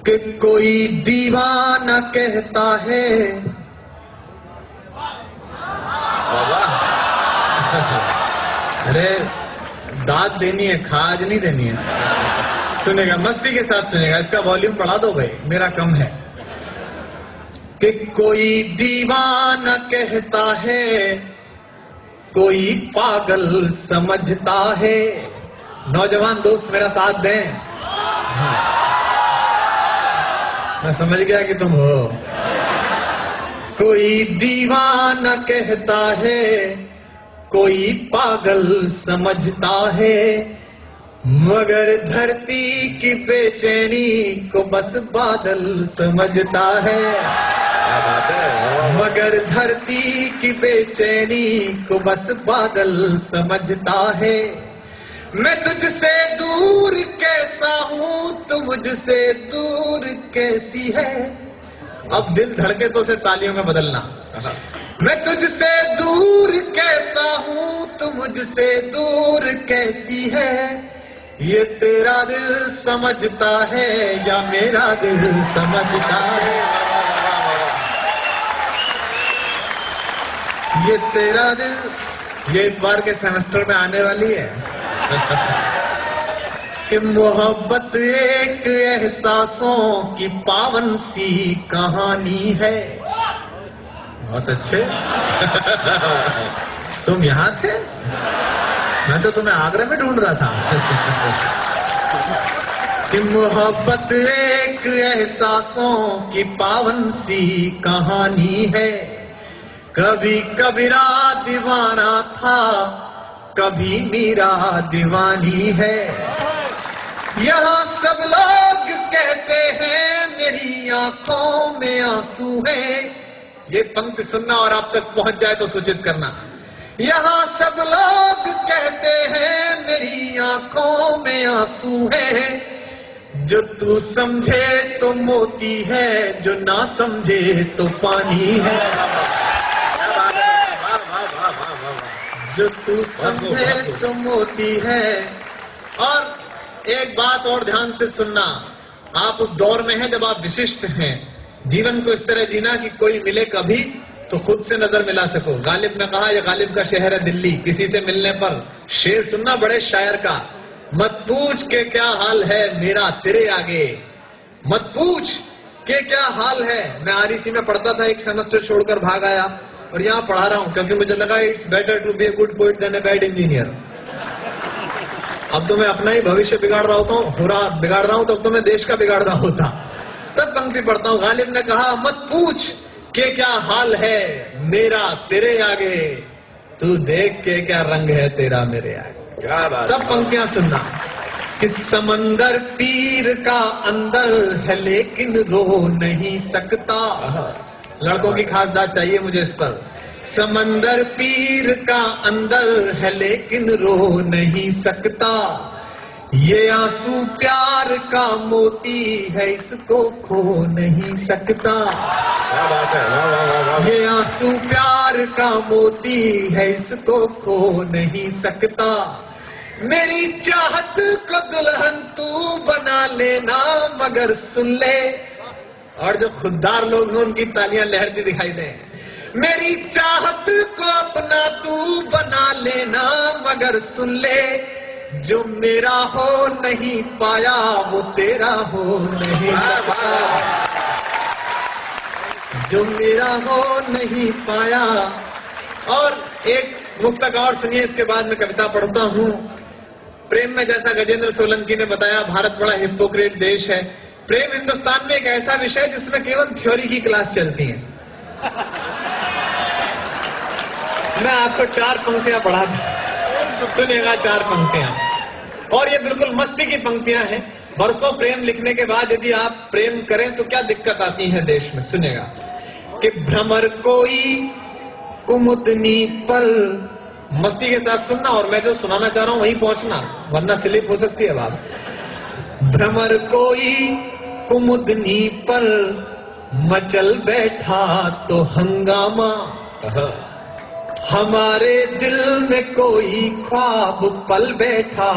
कि कोई दीवाना कहता है। अरे दाद देनी है, खाज नहीं देनी है। सुनेगा, मस्ती के साथ सुनेगा। इसका वॉल्यूम बढ़ा दो भाई, मेरा कम है। कि कोई दीवाना कहता है, कोई पागल समझता है। नौजवान दोस्त मेरा साथ दें। मैं समझ गया कि तुम हो। कोई दीवाना कहता है, कोई पागल समझता है, मगर धरती की बेचैनी को बस बादल समझता है। क्या बात है। मगर धरती की बेचैनी को बस बादल समझता है। मैं तुझसे दूर कैसा हूँ, तू मुझसे दूर कैसी है। अब दिल धड़के तो उसे तालियों में बदलना। मैं तुझसे दूर कैसा हूँ, तू मुझसे दूर कैसी है। ये तेरा दिल समझता है या मेरा दिल समझता है। ये तेरा दिल, ये इस बार के सेमेस्टर में आने वाली है। कि मोहब्बत एक एहसासों की पावन सी कहानी है। बहुत अच्छे। तुम यहाँ थे, मैं तो तुम्हें आगरा में ढूंढ रहा था। कि मोहब्बत एक एहसासों की पावन सी कहानी है। कभी कबीरा दीवाना था, कभी मीरा दीवानी है। यहाँ सब लोग कहते हैं मेरी आंखों में आंसू है। ये पंक्ति सुनना और आप तक पहुंच जाए तो सूचित करना। यहाँ सब लोग कहते हैं मेरी आंखों में आंसू है। जो तू समझे तो मोती है, जो ना समझे तो पानी है। जो तू समझे तो मोती है। और एक बात और ध्यान से सुनना, आप उस दौर में हैं जब आप विशिष्ट हैं। जीवन को इस तरह जीना कि कोई मिले कभी तो खुद से नजर मिला सको। गालिब ने कहा, यह गालिब का शहर है दिल्ली, किसी से मिलने पर शेर सुनना बड़े शायर का। मत पूछ के क्या हाल है मेरा तेरे आगे, मत पूछ के क्या हाल है। मैं आरईसी में पढ़ता था, एक सेमेस्टर छोड़कर भाग आया और यहाँ पढ़ा रहा हूँ क्योंकि मुझे लगा it's better to be a good poet than a bad engineer. अब तो मैं अपना ही भविष्य बिगाड़ रहा हूँ तो अब तो मैं देश का बिगाड़ रहा होता। तब पंक्ति पढ़ता हूँ। गालिब ने कहा, मत पूछ के क्या हाल है मेरा तेरे आगे, तू देख के क्या रंग है तेरा मेरे आगे। क्या बात। तब पंक्तियां सुनना कि समंदर पीर का अंदर है लेकिन रो नहीं सकता। लड़कों की खास बात चाहिए मुझे इस पर। समंदर पीर का अंदर है लेकिन रो नहीं सकता। ये आंसू प्यार का मोती है, इसको खो नहीं सकता। क्या बात है। वाह वाह वाह। ये आंसू प्यार का मोती है, इसको खो नहीं सकता। मेरी चाहत को दुल्हन तू बना लेना, मगर सुन ले। और जो खुददार लोग हैं उनकी तालियां लहरती दिखाई दें। मेरी चाहत को अपना तू बना लेना, मगर सुन ले। जो मेरा हो नहीं पाया वो तेरा हो नहीं पाया। जो मेरा हो नहीं पाया। और एक मुक्तक और सुनिए, इसके बाद में कविता पढ़ता हूँ। प्रेम में, जैसा गजेंद्र सोलंकी ने बताया, भारत बड़ा हिपोक्रेट देश है। प्रेम हिंदुस्तान में एक ऐसा विषय है जिसमें केवल थ्योरी की क्लास चलती है। मैं आपको 4 पंक्तियां पढ़ा दूं, सुनेगा 4 पंक्तियां। और ये बिल्कुल मस्ती की पंक्तियां हैं। बरसों प्रेम लिखने के बाद यदि आप प्रेम करें तो क्या दिक्कत आती है देश में। सुनेगा कि भ्रमर कोई कुमुदनी पर, मस्ती के साथ सुनना और मैं जो सुनाना चाह रहा हूं वहीं पहुंचना, वरना स्लिप हो सकती है बात। भ्रमर कोई कुमुदनी पर मचल बैठा तो हंगामा। हमारे दिल में कोई ख्वाब पल बैठा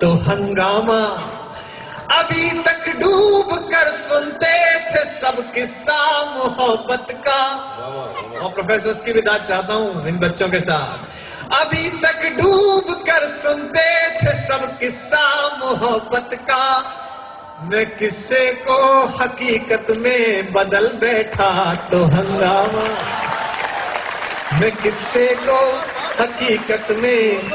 तो हंगामा। अभी तक डूब कर मोहब्बत का। और प्रोफेसर्स की भी दाद चाहता हूं इन बच्चों के साथ। अभी तक डूब कर सुनते थे सब किस्सा मोहब्बत का, मैं किस्से को हकीकत में बदल बैठा तो हंगामा। मैं किस्से को हकीकत में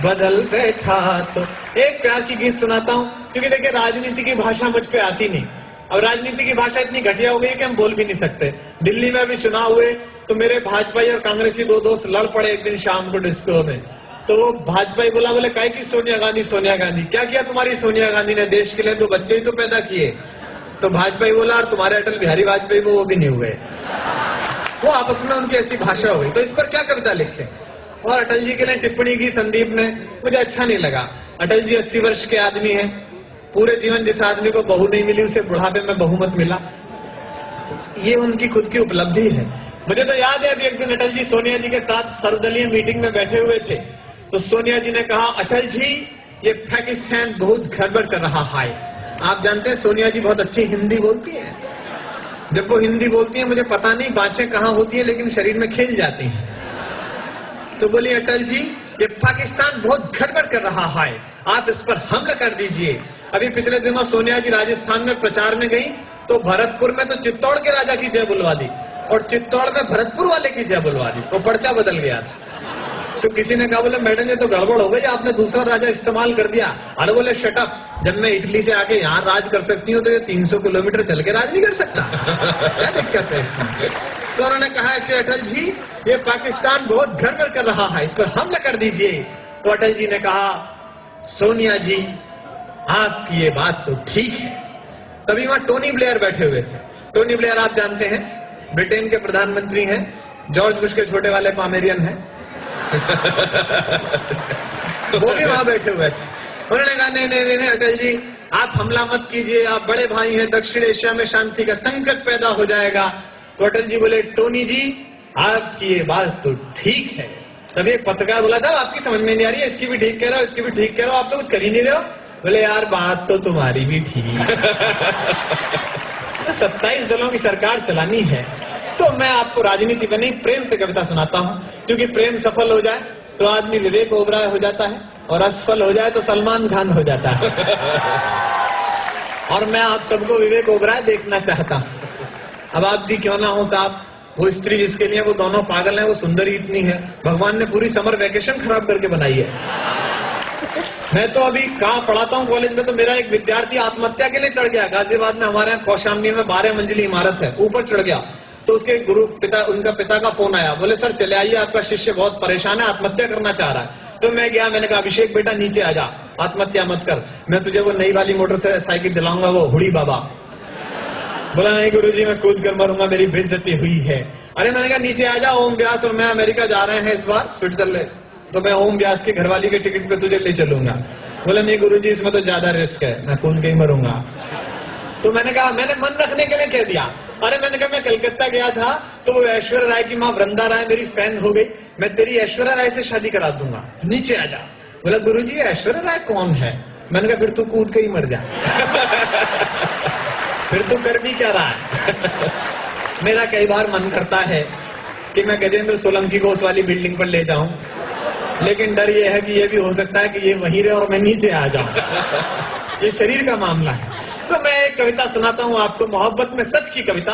बदल बैठा तो। एक प्यार की गीत सुनाता हूं, क्योंकि देखिए राजनीति की भाषा मुझ पे आती नहीं, और राजनीति की भाषा इतनी घटिया हो गई है कि हम बोल भी नहीं सकते। दिल्ली में अभी चुनाव हुए तो मेरे भाजपाई और कांग्रेसी दो दोस्त लड़ पड़े एक दिन शाम को डिस्को में। तो वो भाजपाई बोले काहे की सोनिया गांधी, सोनिया गांधी क्या किया तुम्हारी सोनिया गांधी ने देश के लिए? तो बच्चे ही तो पैदा किए। तो भाजपाई बोला और तुम्हारे अटल बिहारी वाजपेयी वो भी नहीं हुए। वो आपस में उनकी ऐसी भाषा हो गई। तो इस पर क्या कविता लिखते हैं? और अटल जी के लिए टिप्पणी की संदीप ने, मुझे अच्छा नहीं लगा। अटल जी 80 वर्ष के आदमी हैं, पूरे जीवन जिस आदमी को बहू नहीं मिली उसे बुढ़ापे में बहुमत मिला, ये उनकी खुद की उपलब्धि है। मुझे तो याद है अभी एक दिन अटल जी सोनिया जी के साथ सर्वदलीय मीटिंग में बैठे हुए थे, तो सोनिया जी ने कहा, अटल जी ये पाकिस्तान बहुत गड़बड़ कर रहा है। आप जानते हैं सोनिया जी बहुत अच्छी हिंदी बोलती हैं। जब वो हिंदी बोलती है मुझे पता नहीं बाँचें कहाँ होती है, लेकिन शरीर में खिल जाती हैं। तो बोली, अटल जी ये पाकिस्तान बहुत गड़बड़ कर रहा है, आप इस पर हमला कर दीजिए। अभी पिछले दिनों सोनिया जी राजस्थान में प्रचार में गई तो भरतपुर में तो चित्तौड़ के राजा की जय बुलवा दी और चित्तौड़ में भरतपुर वाले की जय बुलवा दी। वो पर्चा बदल गया था। तो किसी ने कहा, बोले मैडम ये तो गड़बड़ हो गई, आपने दूसरा राजा इस्तेमाल कर दिया। अरे बोले शट अप, जब मैं इटली से आके यहाँ राज कर सकती हूँ तो ये 300 किलोमीटर चल के राज नहीं कर सकता? क्या दिक्कत है इसमें? तो उन्होंने कहा कि अटल जी ये पाकिस्तान बहुत गड़बड़ कर रहा है, इस पर हमला कर दीजिए। तो अटल जी ने कहा, सोनिया जी आपकी ये बात तो ठीक है। तभी वहां टोनी ब्लेयर बैठे हुए थे। टोनी ब्लेयर आप जानते हैं ब्रिटेन के प्रधानमंत्री हैं, जॉर्ज बुश के छोटे वाले पामेरियन हैं। वो भी वहां बैठे हुए थे। उन्होंने कहा, नहीं अटल जी आप हमला मत कीजिए, आप बड़े भाई हैं, दक्षिण एशिया में शांति का संकट पैदा हो जाएगा। तो अटल जी बोले, टोनी जी आपकी ये बात तो ठीक है। तभी एक पत्रकार बोला था, आपकी समझ में नहीं आ रही है, इसकी भी ठीक कह रहे हो, इसकी भी ठीक कह रहे हो, आप तो कुछ कर ही नहीं रहे हो। बोले यार बात तो तुम्हारी भी ठीक। तो 27 दलों की सरकार चलानी है, तो मैं आपको राजनीति पे नहीं प्रेम पे कविता सुनाता हूं, क्योंकि प्रेम सफल हो जाए तो आदमी विवेक ओबराय हो जाता है, और असफल हो जाए तो सलमान खान हो जाता है। और मैं आप सबको विवेक ओबराय देखना चाहता हूं। अब आप भी क्यों ना हो साहब, वो स्त्री जिसके लिए वो दोनों पागल हैं, वो सुंदरी इतनी है, भगवान ने पूरी समर वेकेशन खराब करके बनाई है। मैं तो अभी कहाँ पढ़ाता हूँ कॉलेज में, तो मेरा एक विद्यार्थी आत्महत्या के लिए चढ़ गया। गाजियाबाद में हमारे यहाँ कौशाम्बी में 12 मंजिली इमारत है, ऊपर चढ़ गया। तो उसके उनका पिता का फोन आया, बोले सर चले आइए, आपका शिष्य बहुत परेशान है, आत्महत्या करना चाह रहा है। तो मैं गया, मैंने कहा अभिषेक बेटा नीचे आ जा, आत्महत्या मत कर, मैं तुझे वो नई वाली मोटरसाइकिल दिलाऊंगा, वो हुड़ी बाबा। बोला नहीं गुरुजी मैं कूद कर मरूंगा, मेरी बेइज्जती हुई है। अरे मैंने कहा नीचे आ जा, ओम व्यास और मैं अमेरिका जा रहे हैं इस बार स्विट्जरलैंड, तो मैं ओम व्यास की घरवाली के टिकट पे तुझे ले चलूंगा। बोला नहीं गुरुजी इसमें तो ज्यादा रिस्क है, मैं कूद के ही मरूंगा। तो मैंने कहा, मैंने मन रखने के लिए कह दिया। अरे मैंने कहा मैं कलकत्ता गया था तो वो ऐश्वर्या राय की माँ वृंदा राय मेरी फैन हो गई, मैं तेरी ऐश्वर्या राय से शादी करा दूंगा, नीचे आ जा। बोला गुरुजी ऐश्वर्या राय कौन है? मैंने कहा फिर तू कूद के ही मर जा। फिर तू कर भी क्या रहा है? मेरा कई बार मन करता है कि मैं गजेंद्र सोलंकी को उस वाली बिल्डिंग पर ले जाऊं, लेकिन डर ये है कि ये भी हो सकता है कि ये वहीं रहे और मैं नीचे आ जाऊं। ये शरीर का मामला है। तो मैं एक कविता सुनाता हूं आपको, मोहब्बत में सच की कविता,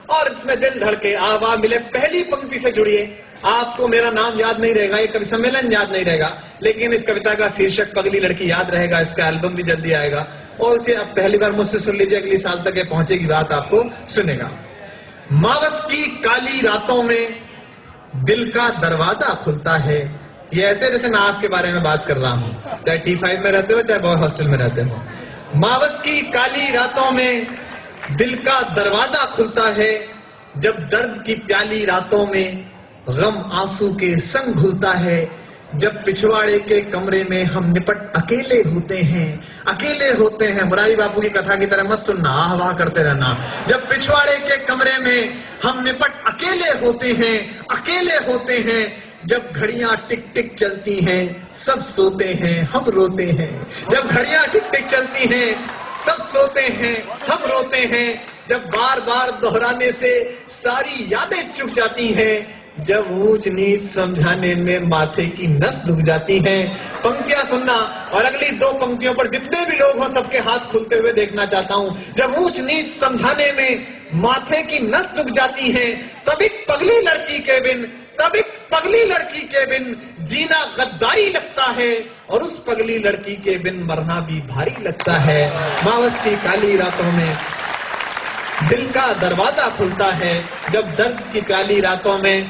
और इसमें दिल धड़के आवा मिले। पहली पंक्ति से जुड़िए, आपको मेरा नाम याद नहीं रहेगा, ये कवि सम्मेलन याद नहीं रहेगा, लेकिन इस कविता का शीर्षक पगली लड़की याद रहेगा। इसका एल्बम भी जल्दी आएगा, और इसे आप पहली बार मुझसे सुन लीजिए, अगली साल तक ये पहुंचेगी बात, आपको सुनेगा। मावस की काली रातों में दिल का दरवाजा खुलता है। ये ऐसे जैसे मैं आपके बारे में बात कर रहा हूं, चाहे T5 में रहते हो चाहे बॉय हॉस्टल में रहते हो। मावस की काली रातों में दिल का दरवाजा खुलता है, जब दर्द की प्याली रातों में गम आंसू के संग घुलता है, जब पिछवाड़े के कमरे में हम निपट अकेले होते हैं, अकेले होते हैं। मुरारी बापू की कथा की तरह मत सुनना, आह वाह करते रहना। जब पिछवाड़े के कमरे में हम निपट अकेले होते हैं, अकेले होते हैं, जब घड़ियां टिक टिक चलती हैं, सब सोते हैं, हम रोते हैं। जब घड़ियां टिक टिक चलती हैं, सब सोते हैं, हम रोते हैं। जब बार बार दोहराने से सारी यादें चुक जाती हैं, जब ऊंच नीच समझाने में माथे की नस दुख जाती है। पंक्तियां सुनना और अगली दो पंक्तियों पर जितने भी लोग हों सबके हाथ खुलते हुए देखना चाहता हूं। जब ऊंच नीच समझाने में माथे की नस दुख जाती है, तब एक पगली लड़की के बिन, तब एक पगली लड़की के बिन जीना गद्दारी लगता है, और उस पगली लड़की के बिन मरना भी भारी लगता है। मावस की काली रातों में दिल का दरवाजा खुलता है, जब दर्द की काली रातों में